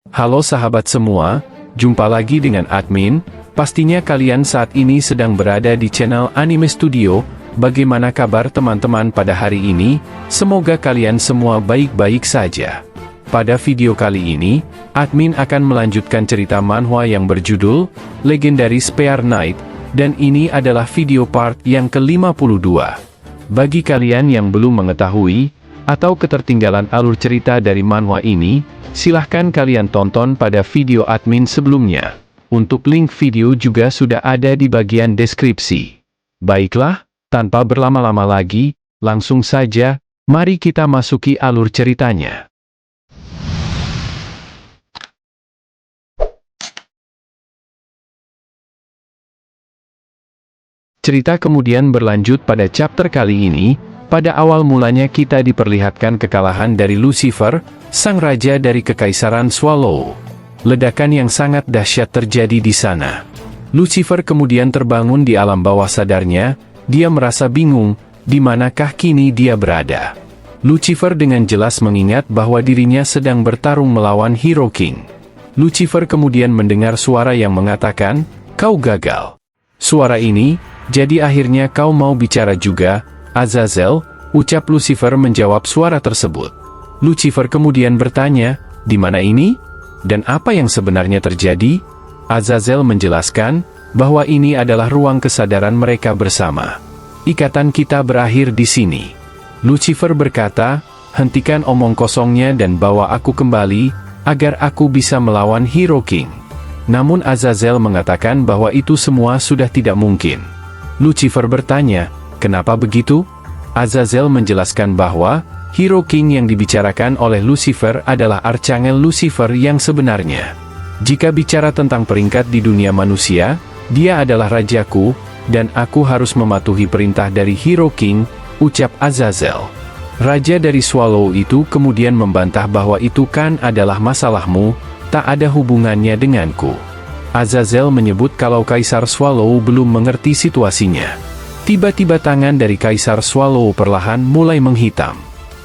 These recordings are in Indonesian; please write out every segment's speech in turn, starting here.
Halo sahabat semua, jumpa lagi dengan admin. Pastinya kalian saat ini sedang berada di channel Anime Studio. Bagaimana kabar teman-teman pada hari ini? Semoga kalian semua baik-baik saja. Pada video kali ini, admin akan melanjutkan cerita manhwa yang berjudul Legendary Spear Knight, dan ini adalah video part yang ke-52. Bagi kalian yang belum mengetahui atau ketertinggalan alur cerita dari manhwa ini, silahkan kalian tonton pada video admin sebelumnya. Untuk link video juga sudah ada di bagian deskripsi. Baiklah, tanpa berlama-lama lagi, langsung saja, mari kita masuki alur ceritanya. Cerita kemudian berlanjut pada chapter kali ini. Pada awal mulanya kita diperlihatkan kekalahan dari Lucifer, sang raja dari kekaisaran Swallow. Ledakan yang sangat dahsyat terjadi di sana. Lucifer kemudian terbangun di alam bawah sadarnya. Dia merasa bingung, di manakah kini dia berada. Lucifer dengan jelas mengingat bahwa dirinya sedang bertarung melawan Hero King. Lucifer kemudian mendengar suara yang mengatakan, "Kau gagal." Suara ini, "Jadi akhirnya kau mau bicara juga, Azazel?" ucap Lucifer menjawab suara tersebut. Lucifer kemudian bertanya, "Di mana ini? Dan apa yang sebenarnya terjadi?" Azazel menjelaskan, bahwa ini adalah ruang kesadaran mereka bersama. "Ikatan kita berakhir di sini." Lucifer berkata, "Hentikan omong kosongnya dan bawa aku kembali, agar aku bisa melawan Hero King." Namun Azazel mengatakan bahwa itu semua sudah tidak mungkin. Lucifer bertanya, "Kenapa begitu?" Azazel menjelaskan bahwa Hero King yang dibicarakan oleh Lucifer adalah Archangel Lucifer yang sebenarnya. Jika bicara tentang peringkat di dunia manusia, dia adalah rajaku, dan aku harus mematuhi perintah dari Hero King, ucap Azazel. Raja dari Swallow itu kemudian membantah bahwa itu kan adalah masalahmu, tak ada hubungannya denganku. Azazel menyebut kalau Kaisar Swallow belum mengerti situasinya. Tiba-tiba tangan dari Kaisar Swallow perlahan mulai menghitam.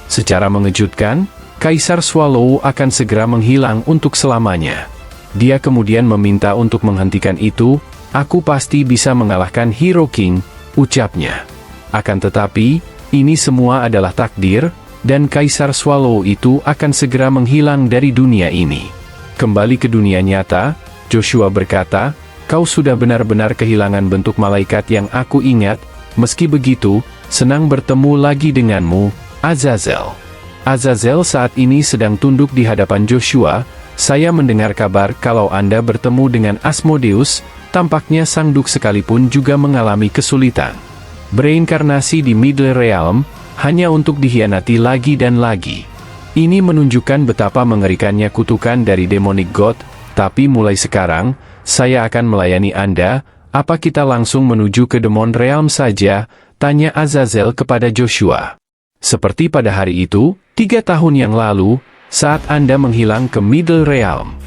Secara mengejutkan, Kaisar Swallow akan segera menghilang untuk selamanya. Dia kemudian meminta untuk menghentikan itu. "Aku pasti bisa mengalahkan Hero King," ucapnya. Akan tetapi, ini semua adalah takdir, dan Kaisar Swallow itu akan segera menghilang dari dunia ini. Kembali ke dunia nyata, Joshua berkata, "Kau sudah benar-benar kehilangan bentuk malaikat yang aku ingat. Meski begitu, senang bertemu lagi denganmu, Azazel." Azazel saat ini sedang tunduk di hadapan Joshua. "Saya mendengar kabar kalau Anda bertemu dengan Asmodeus. Tampaknya Sang Duk sekalipun juga mengalami kesulitan. Bereinkarnasi di Middle Realm, hanya untuk dikhianati lagi dan lagi. Ini menunjukkan betapa mengerikannya kutukan dari Demonic God. Tapi mulai sekarang, saya akan melayani Anda. Apa kita langsung menuju ke Demon Realm saja?" tanya Azazel kepada Joshua. "Seperti pada hari itu, 3 tahun yang lalu, saat Anda menghilang ke Middle Realm."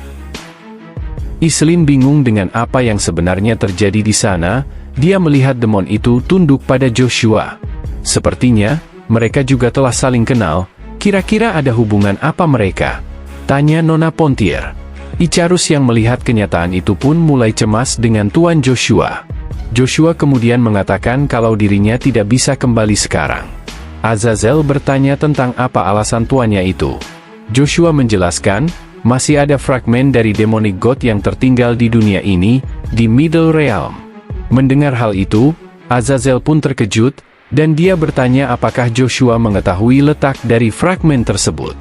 Iselin bingung dengan apa yang sebenarnya terjadi di sana. Dia melihat demon itu tunduk pada Joshua. Sepertinya, mereka juga telah saling kenal. Kira-kira ada hubungan apa mereka? Tanya Nona Pontier. Icarus yang melihat kenyataan itu pun mulai cemas dengan Tuan Joshua. Joshua kemudian mengatakan kalau dirinya tidak bisa kembali sekarang. Azazel bertanya tentang apa alasan tuannya itu. Joshua menjelaskan, masih ada fragmen dari Demonic God yang tertinggal di dunia ini, di Middle Realm. Mendengar hal itu, Azazel pun terkejut, dan dia bertanya apakah Joshua mengetahui letak dari fragmen tersebut.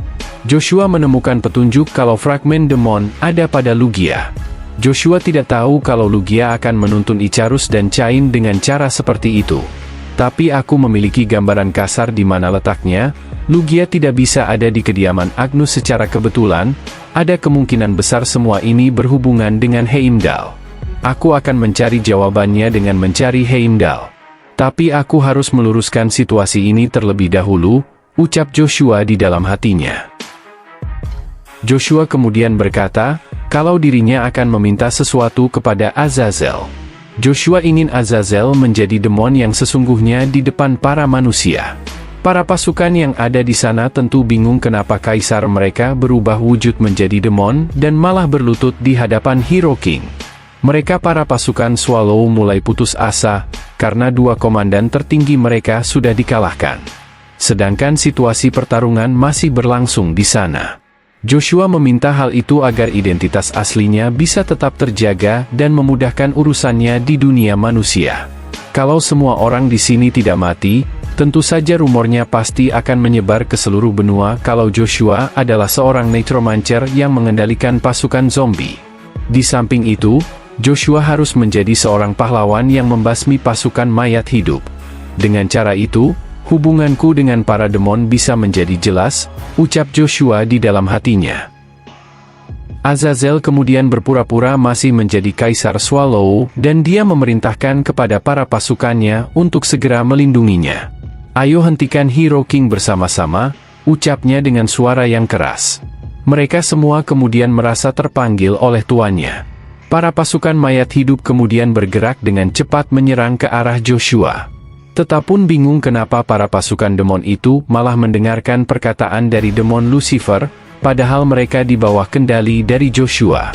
Joshua menemukan petunjuk kalau fragmen demon ada pada Lugia. Joshua tidak tahu kalau Lugia akan menuntun Icarus dan Cain dengan cara seperti itu. Tapi aku memiliki gambaran kasar di mana letaknya. Lugia tidak bisa ada di kediaman Agnus secara kebetulan. Ada kemungkinan besar semua ini berhubungan dengan Heimdall. Aku akan mencari jawabannya dengan mencari Heimdall. Tapi aku harus meluruskan situasi ini terlebih dahulu, ucap Joshua di dalam hatinya. Joshua kemudian berkata, kalau dirinya akan meminta sesuatu kepada Azazel. Joshua ingin Azazel menjadi demon yang sesungguhnya di depan para manusia. Para pasukan yang ada di sana tentu bingung kenapa kaisar mereka berubah wujud menjadi demon dan malah berlutut di hadapan Hero King. Mereka para pasukan Swallow mulai putus asa, karena dua komandan tertinggi mereka sudah dikalahkan. Sedangkan situasi pertarungan masih berlangsung di sana. Joshua meminta hal itu agar identitas aslinya bisa tetap terjaga dan memudahkan urusannya di dunia manusia. Kalau semua orang di sini tidak mati, tentu saja rumornya pasti akan menyebar ke seluruh benua kalau Joshua adalah seorang necromancer yang mengendalikan pasukan zombie. Di samping itu, Joshua harus menjadi seorang pahlawan yang membasmi pasukan mayat hidup. Dengan cara itu, hubunganku dengan para demon bisa menjadi jelas, ucap Joshua di dalam hatinya. Azazel kemudian berpura-pura masih menjadi Kaisar Swallow dan dia memerintahkan kepada para pasukannya untuk segera melindunginya. Ayo hentikan Hero King bersama-sama, ucapnya dengan suara yang keras. Mereka semua kemudian merasa terpanggil oleh tuannya. Para pasukan mayat hidup kemudian bergerak dengan cepat menyerang ke arah Joshua. Tetapun bingung kenapa para pasukan demon itu malah mendengarkan perkataan dari demon Lucifer, padahal mereka di bawah kendali dari Joshua.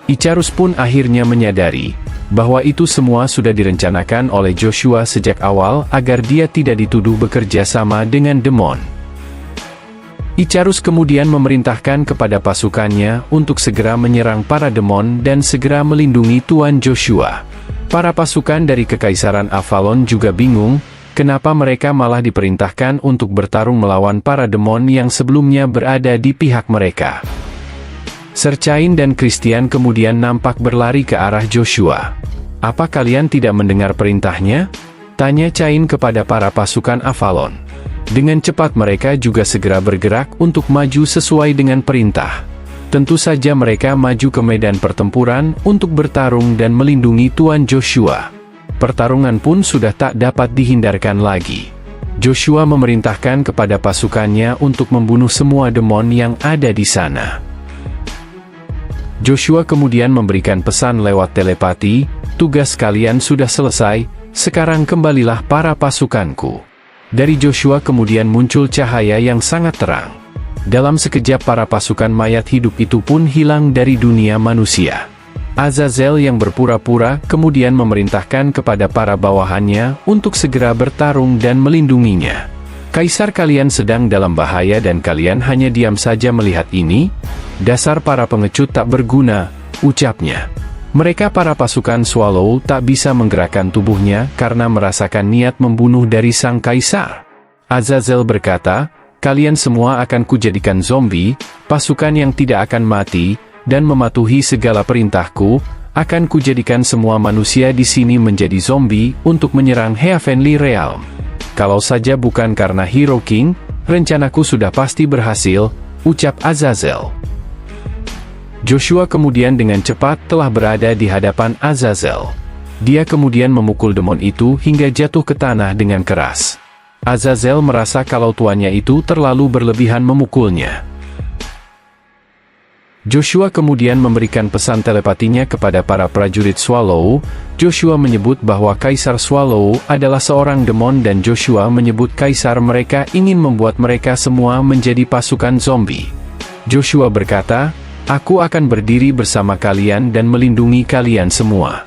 Icarus pun akhirnya menyadari bahwa itu semua sudah direncanakan oleh Joshua sejak awal agar dia tidak dituduh bekerja sama dengan demon. Icarus kemudian memerintahkan kepada pasukannya untuk segera menyerang para demon dan segera melindungi Tuan Joshua. Para pasukan dari Kekaisaran Avalon juga bingung, kenapa mereka malah diperintahkan untuk bertarung melawan para demon yang sebelumnya berada di pihak mereka. Sir Cain dan Christian kemudian nampak berlari ke arah Joshua. Apa kalian tidak mendengar perintahnya? Tanya Cain kepada para pasukan Avalon. Dengan cepat mereka juga segera bergerak untuk maju sesuai dengan perintah. Tentu saja mereka maju ke medan pertempuran untuk bertarung dan melindungi Tuan Joshua. Pertarungan pun sudah tak dapat dihindarkan lagi. Joshua memerintahkan kepada pasukannya untuk membunuh semua demon yang ada di sana. Joshua kemudian memberikan pesan lewat telepati, tugas kalian sudah selesai, sekarang kembalilah para pasukanku. Dari Joshua kemudian muncul cahaya yang sangat terang. Dalam sekejap para pasukan mayat hidup itu pun hilang dari dunia manusia. Azazel yang berpura-pura kemudian memerintahkan kepada para bawahannya untuk segera bertarung dan melindunginya. Kaisar kalian sedang dalam bahaya dan kalian hanya diam saja melihat ini? Dasar para pengecut tak berguna, ucapnya. Mereka para pasukan Swallow tak bisa menggerakkan tubuhnya karena merasakan niat membunuh dari sang kaisar. Azazel berkata, kalian semua akan kujadikan zombie, pasukan yang tidak akan mati, dan mematuhi segala perintahku, akan kujadikan semua manusia di sini menjadi zombie untuk menyerang Heavenly Realm. Kalau saja bukan karena Hero King, rencanaku sudah pasti berhasil, ucap Azazel. Joshua kemudian dengan cepat telah berada di hadapan Azazel. Dia kemudian memukul demon itu hingga jatuh ke tanah dengan keras. Azazel merasa kalau tuannya itu terlalu berlebihan memukulnya. Joshua kemudian memberikan pesan telepatinya kepada para prajurit Swallow. Joshua menyebut bahwa Kaisar Swallow adalah seorang demon dan Joshua menyebut kaisar mereka ingin membuat mereka semua menjadi pasukan zombie. Joshua berkata, aku akan berdiri bersama kalian dan melindungi kalian semua.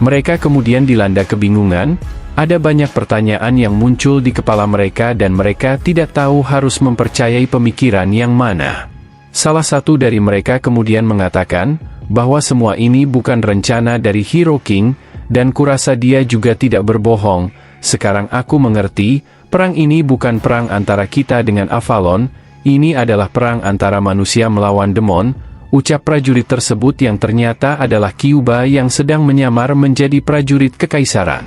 Mereka kemudian dilanda kebingungan. Ada banyak pertanyaan yang muncul di kepala mereka dan mereka tidak tahu harus mempercayai pemikiran yang mana. Salah satu dari mereka kemudian mengatakan bahwa semua ini bukan rencana dari Hero King, dan kurasa dia juga tidak berbohong. Sekarang aku mengerti, perang ini bukan perang antara kita dengan Avalon, ini adalah perang antara manusia melawan demon, ucap prajurit tersebut yang ternyata adalah Kyuuba yang sedang menyamar menjadi prajurit kekaisaran.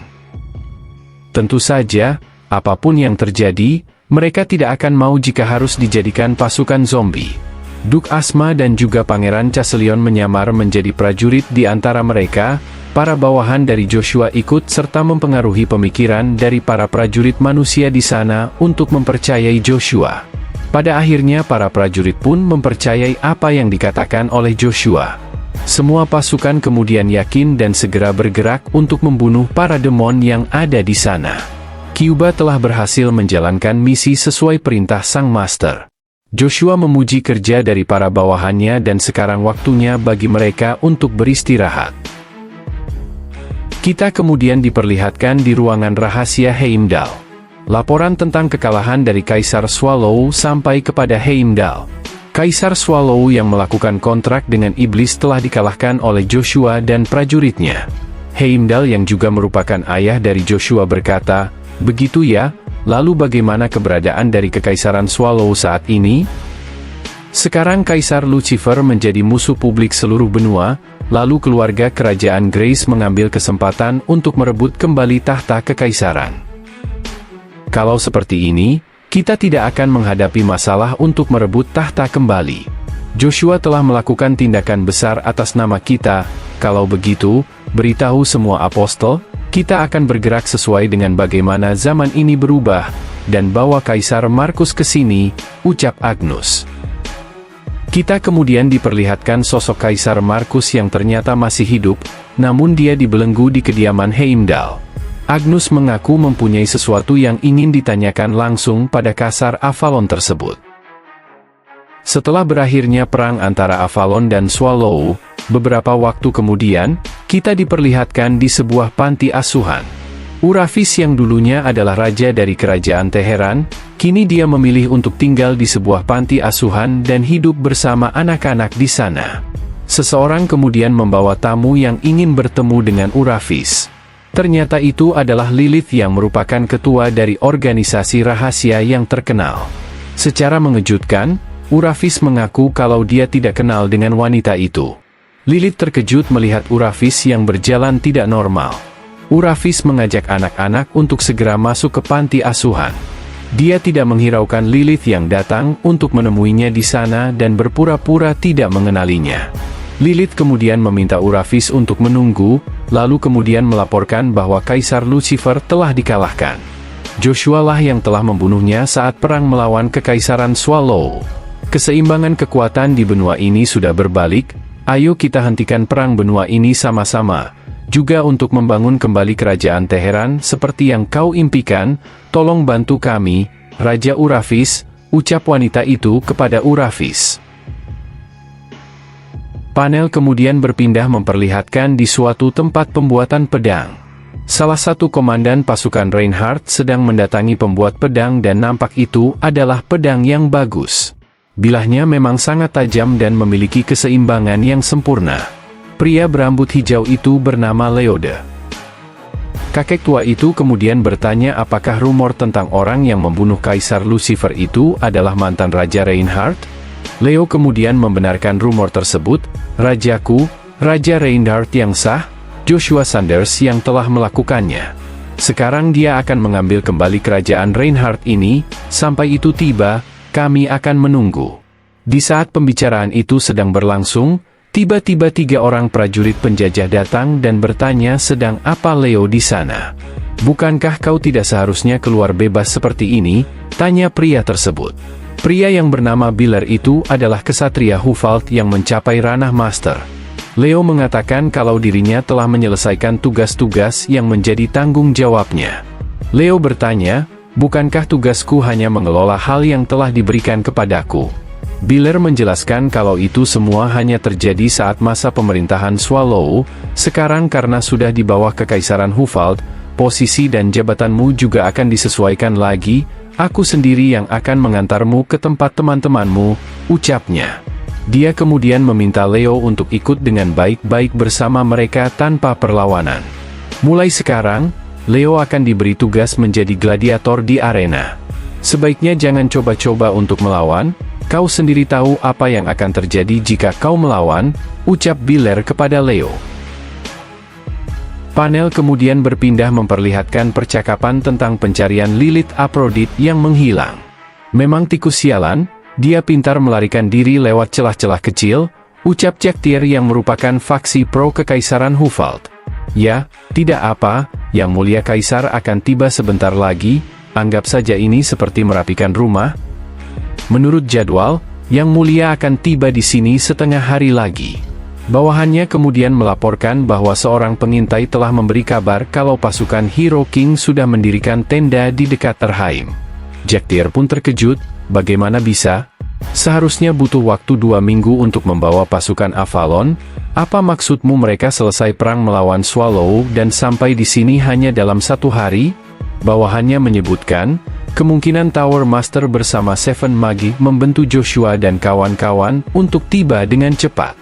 Tentu saja, apapun yang terjadi, mereka tidak akan mau jika harus dijadikan pasukan zombie. Duke Asma dan juga Pangeran Caselion menyamar menjadi prajurit di antara mereka. Para bawahan dari Joshua ikut serta mempengaruhi pemikiran dari para prajurit manusia di sana untuk mempercayai Joshua. Pada akhirnya para prajurit pun mempercayai apa yang dikatakan oleh Joshua. Semua pasukan kemudian yakin dan segera bergerak untuk membunuh para demon yang ada di sana. Kyuuba telah berhasil menjalankan misi sesuai perintah Sang Master. Joshua memuji kerja dari para bawahannya dan sekarang waktunya bagi mereka untuk beristirahat. Kita kemudian diperlihatkan di ruangan rahasia Heimdall. Laporan tentang kekalahan dari Kaisar Swallow sampai kepada Heimdall. Kaisar Swallow yang melakukan kontrak dengan iblis telah dikalahkan oleh Joshua dan prajuritnya. Heimdall yang juga merupakan ayah dari Joshua berkata, "Begitu ya, lalu bagaimana keberadaan dari Kekaisaran Swallow saat ini?" Sekarang Kaisar Lucifer menjadi musuh publik seluruh benua, lalu keluarga kerajaan Grace mengambil kesempatan untuk merebut kembali tahta kekaisaran. Kalau seperti ini, kita tidak akan menghadapi masalah untuk merebut tahta kembali. Joshua telah melakukan tindakan besar atas nama kita. Kalau begitu, beritahu semua apostol, kita akan bergerak sesuai dengan bagaimana zaman ini berubah, dan bawa Kaisar Markus ke sini, ucap Agnus. Kita kemudian diperlihatkan sosok Kaisar Markus yang ternyata masih hidup, namun dia dibelenggu di kediaman Heimdall. Agnus mengaku mempunyai sesuatu yang ingin ditanyakan langsung pada Kaisar Avalon tersebut. Setelah berakhirnya perang antara Avalon dan Swallow, beberapa waktu kemudian, kita diperlihatkan di sebuah panti asuhan. Uraphis yang dulunya adalah raja dari kerajaan Teheran, kini dia memilih untuk tinggal di sebuah panti asuhan dan hidup bersama anak-anak di sana. Seseorang kemudian membawa tamu yang ingin bertemu dengan Uraphis. Ternyata itu adalah Lilith yang merupakan ketua dari organisasi rahasia yang terkenal. Secara mengejutkan, Uraphis mengaku kalau dia tidak kenal dengan wanita itu. Lilith terkejut melihat Uraphis yang berjalan tidak normal. Uraphis mengajak anak-anak untuk segera masuk ke panti asuhan. Dia tidak menghiraukan Lilith yang datang untuk menemuinya di sana dan berpura-pura tidak mengenalinya. Lilith kemudian meminta Uraphis untuk menunggu, lalu kemudian melaporkan bahwa Kaisar Lucifer telah dikalahkan. Joshua lah yang telah membunuhnya saat perang melawan Kekaisaran Swallow. Keseimbangan kekuatan di benua ini sudah berbalik, ayo kita hentikan perang benua ini sama-sama. Juga untuk membangun kembali kerajaan Teheran seperti yang kau impikan, tolong bantu kami, Raja Uraphis, ucap wanita itu kepada Uraphis. Panel kemudian berpindah memperlihatkan di suatu tempat pembuatan pedang. Salah satu komandan pasukan Reinhardt sedang mendatangi pembuat pedang dan nampak itu adalah pedang yang bagus. Bilahnya memang sangat tajam dan memiliki keseimbangan yang sempurna. Pria berambut hijau itu bernama Leode. Kakek tua itu kemudian bertanya apakah rumor tentang orang yang membunuh Kaisar Lucifer itu adalah mantan Raja Reinhardt? Leo kemudian membenarkan rumor tersebut, "Rajaku, Raja Reinhardt yang sah, Joshua Sanders yang telah melakukannya. Sekarang dia akan mengambil kembali kerajaan Reinhardt ini, sampai itu tiba, kami akan menunggu." Di saat pembicaraan itu sedang berlangsung, tiba-tiba 3 orang prajurit penjajah datang dan bertanya sedang apa Leo di sana. "Bukankah kau tidak seharusnya keluar bebas seperti ini?" tanya pria tersebut. Pria yang bernama Biller itu adalah kesatria Huvald yang mencapai ranah master. Leo mengatakan kalau dirinya telah menyelesaikan tugas-tugas yang menjadi tanggung jawabnya. Leo bertanya, "Bukankah tugasku hanya mengelola hal yang telah diberikan kepadaku?" Biller menjelaskan kalau itu semua hanya terjadi saat masa pemerintahan Swallow, sekarang karena sudah di bawah Kekaisaran Huvald, posisi dan jabatanmu juga akan disesuaikan lagi. "Aku sendiri yang akan mengantarmu ke tempat teman-temanmu," ucapnya. Dia kemudian meminta Leo untuk ikut dengan baik-baik bersama mereka tanpa perlawanan. Mulai sekarang, Leo akan diberi tugas menjadi gladiator di arena. "Sebaiknya jangan coba-coba untuk melawan, kau sendiri tahu apa yang akan terjadi jika kau melawan," ucap Biller kepada Leo. Panel kemudian berpindah memperlihatkan percakapan tentang pencarian Lilith Aphrodite yang menghilang. "Memang tikus sialan, dia pintar melarikan diri lewat celah-celah kecil," ucap Jaktir yang merupakan faksi pro Kekaisaran Huvald. "Ya, tidak apa, Yang Mulia Kaisar akan tiba sebentar lagi, anggap saja ini seperti merapikan rumah. Menurut jadwal, Yang Mulia akan tiba di sini setengah hari lagi." Bawahannya kemudian melaporkan bahwa seorang pengintai telah memberi kabar kalau pasukan Hero King sudah mendirikan tenda di dekat Erhaim. Jaktir pun terkejut, bagaimana bisa? Seharusnya butuh waktu 2 minggu untuk membawa pasukan Avalon. Apa maksudmu mereka selesai perang melawan Swallow dan sampai di sini hanya dalam 1 hari? Bawahannya menyebutkan, kemungkinan Tower Master bersama Seven Magi membantu Joshua dan kawan-kawan untuk tiba dengan cepat.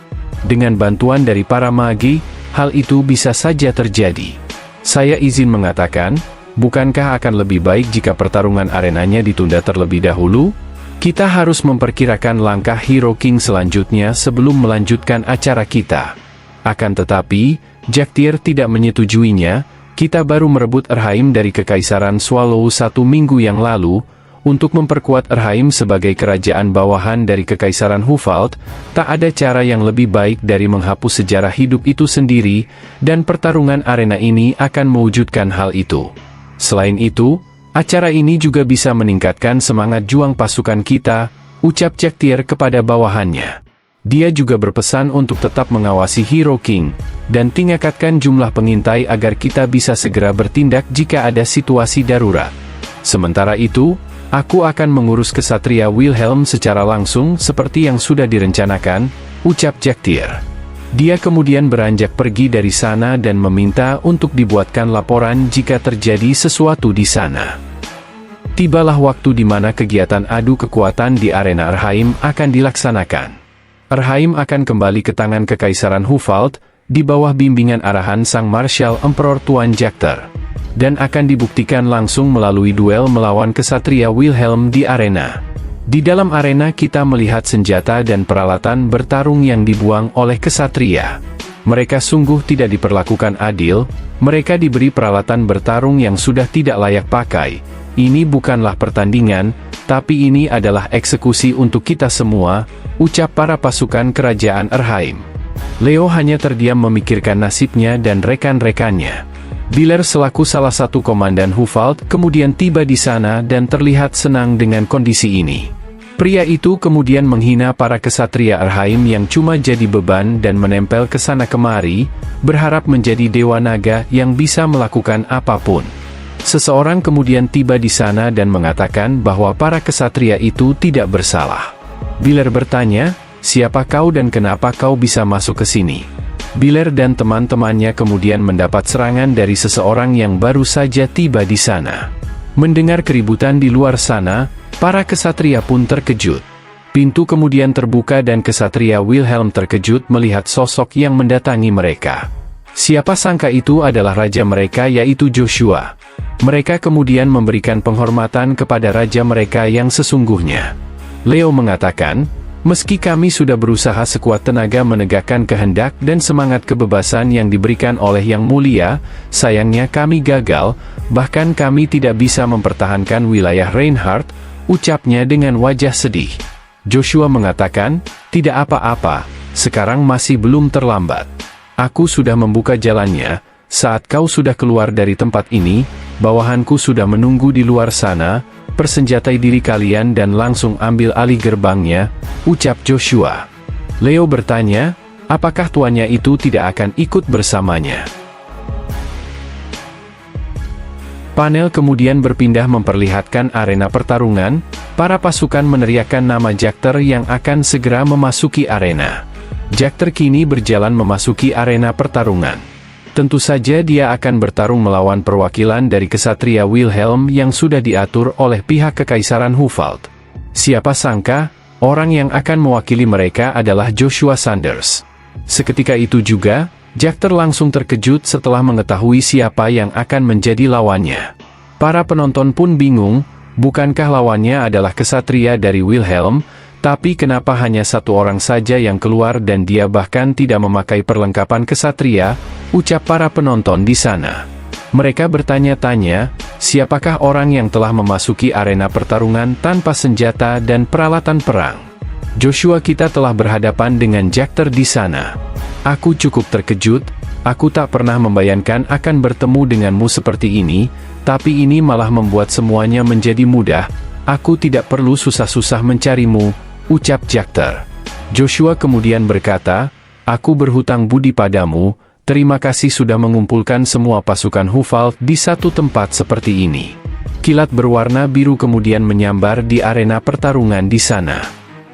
Dengan bantuan dari para magi, hal itu bisa saja terjadi. Saya izin mengatakan, bukankah akan lebih baik jika pertarungan arenanya ditunda terlebih dahulu? Kita harus memperkirakan langkah Hero King selanjutnya sebelum melanjutkan acara kita. Akan tetapi, Jaktir tidak menyetujuinya. Kita baru merebut Erhaim dari Kekaisaran Swallow 1 minggu yang lalu. Untuk memperkuat Erhaim sebagai kerajaan bawahan dari Kekaisaran Huvald, tak ada cara yang lebih baik dari menghapus sejarah hidup itu sendiri, dan pertarungan arena ini akan mewujudkan hal itu. Selain itu, acara ini juga bisa meningkatkan semangat juang pasukan kita, ucap Jaktir kepada bawahannya. Dia juga berpesan untuk tetap mengawasi Hero King, dan tingkatkan jumlah pengintai agar kita bisa segera bertindak jika ada situasi darurat. Sementara itu, aku akan mengurus kesatria Wilhelm secara langsung seperti yang sudah direncanakan, ucap Jaktir. Dia kemudian beranjak pergi dari sana dan meminta untuk dibuatkan laporan jika terjadi sesuatu di sana. Tibalah waktu di mana kegiatan adu kekuatan di arena Erhaim akan dilaksanakan. Erhaim akan kembali ke tangan Kekaisaran Huvald, di bawah bimbingan arahan Sang Marshal Emperor Tuan Jaktir, dan akan dibuktikan langsung melalui duel melawan kesatria Wilhelm di arena. Di dalam arena kita melihat senjata dan peralatan bertarung yang dibuang oleh kesatria. Mereka sungguh tidak diperlakukan adil, mereka diberi peralatan bertarung yang sudah tidak layak pakai. Ini bukanlah pertandingan, tapi ini adalah eksekusi untuk kita semua, ucap para pasukan kerajaan Erhaim. Leo hanya terdiam memikirkan nasibnya dan rekan-rekannya. Biller selaku salah satu komandan Huvald kemudian tiba di sana dan terlihat senang dengan kondisi ini. Pria itu kemudian menghina para kesatria Erhaim yang cuma jadi beban dan menempel ke sana kemari, berharap menjadi dewa naga yang bisa melakukan apapun. Seseorang kemudian tiba di sana dan mengatakan bahwa para kesatria itu tidak bersalah. Biller bertanya, siapa kau dan kenapa kau bisa masuk ke sini? Biller dan teman-temannya kemudian mendapat serangan dari seseorang yang baru saja tiba di sana. Mendengar keributan di luar sana, para kesatria pun terkejut. Pintu kemudian terbuka dan kesatria Wilhelm terkejut melihat sosok yang mendatangi mereka. Siapa sangka itu adalah raja mereka yaitu Joshua. Mereka kemudian memberikan penghormatan kepada raja mereka yang sesungguhnya. Leo mengatakan, meski kami sudah berusaha sekuat tenaga menegakkan kehendak dan semangat kebebasan yang diberikan oleh Yang Mulia, sayangnya kami gagal, bahkan kami tidak bisa mempertahankan wilayah Reinhardt, ucapnya dengan wajah sedih. Joshua mengatakan, tidak apa-apa, sekarang masih belum terlambat. Aku sudah membuka jalannya, saat kau sudah keluar dari tempat ini, bawahanku sudah menunggu di luar sana, persenjatai diri kalian dan langsung ambil alih gerbangnya, ucap Joshua. Leo bertanya, apakah tuannya itu tidak akan ikut bersamanya? Panel kemudian berpindah memperlihatkan arena pertarungan, para pasukan meneriakkan nama Jaktir yang akan segera memasuki arena. Jaktir kini berjalan memasuki arena pertarungan. Tentu saja dia akan bertarung melawan perwakilan dari kesatria Wilhelm yang sudah diatur oleh pihak Kekaisaran Huvald. Siapa sangka, orang yang akan mewakili mereka adalah Joshua Sanders. Seketika itu juga, Jaktir langsung terkejut setelah mengetahui siapa yang akan menjadi lawannya. Para penonton pun bingung, bukankah lawannya adalah kesatria dari Wilhelm, tapi kenapa hanya satu orang saja yang keluar dan dia bahkan tidak memakai perlengkapan kesatria, ucap para penonton di sana. Mereka bertanya-tanya, siapakah orang yang telah memasuki arena pertarungan tanpa senjata dan peralatan perang? Joshua, kita telah berhadapan dengan Jaktir di sana. Aku cukup terkejut, aku tak pernah membayangkan akan bertemu denganmu seperti ini, tapi ini malah membuat semuanya menjadi mudah, aku tidak perlu susah-susah mencarimu, ucap Jaktir. Joshua kemudian berkata, Aku berhutang budi padamu, terima kasih sudah mengumpulkan semua pasukan Hufald di satu tempat seperti ini. Kilat berwarna biru kemudian menyambar di arena pertarungan di sana.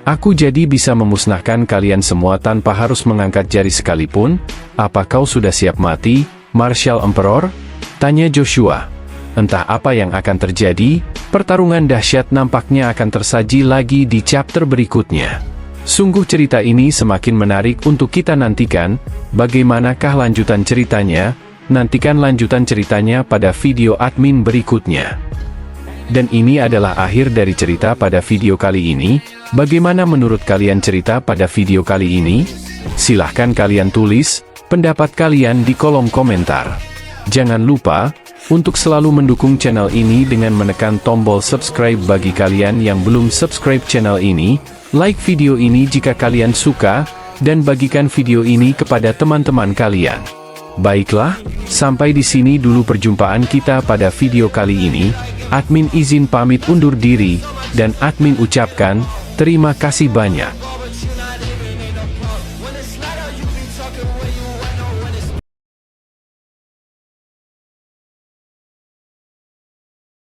Aku jadi bisa memusnahkan kalian semua tanpa harus mengangkat jari sekalipun. Apa kau sudah siap mati, Marshal Emperor? Tanya Joshua. Entah apa yang akan terjadi, pertarungan dahsyat nampaknya akan tersaji lagi di chapter berikutnya. Sungguh cerita ini semakin menarik untuk kita nantikan. Bagaimanakah lanjutan ceritanya? Nantikan lanjutan ceritanya pada video admin berikutnya. Dan ini adalah akhir dari cerita pada video kali ini. Bagaimana menurut kalian cerita pada video kali ini? Silahkan kalian tulis pendapat kalian di kolom komentar. Jangan lupa untuk selalu mendukung channel ini dengan menekan tombol subscribe bagi kalian yang belum subscribe channel ini. Like video ini jika kalian suka, dan bagikan video ini kepada teman-teman kalian. Baiklah, sampai di sini dulu perjumpaan kita pada video kali ini. Admin izin pamit undur diri, dan admin ucapkan, terima kasih banyak.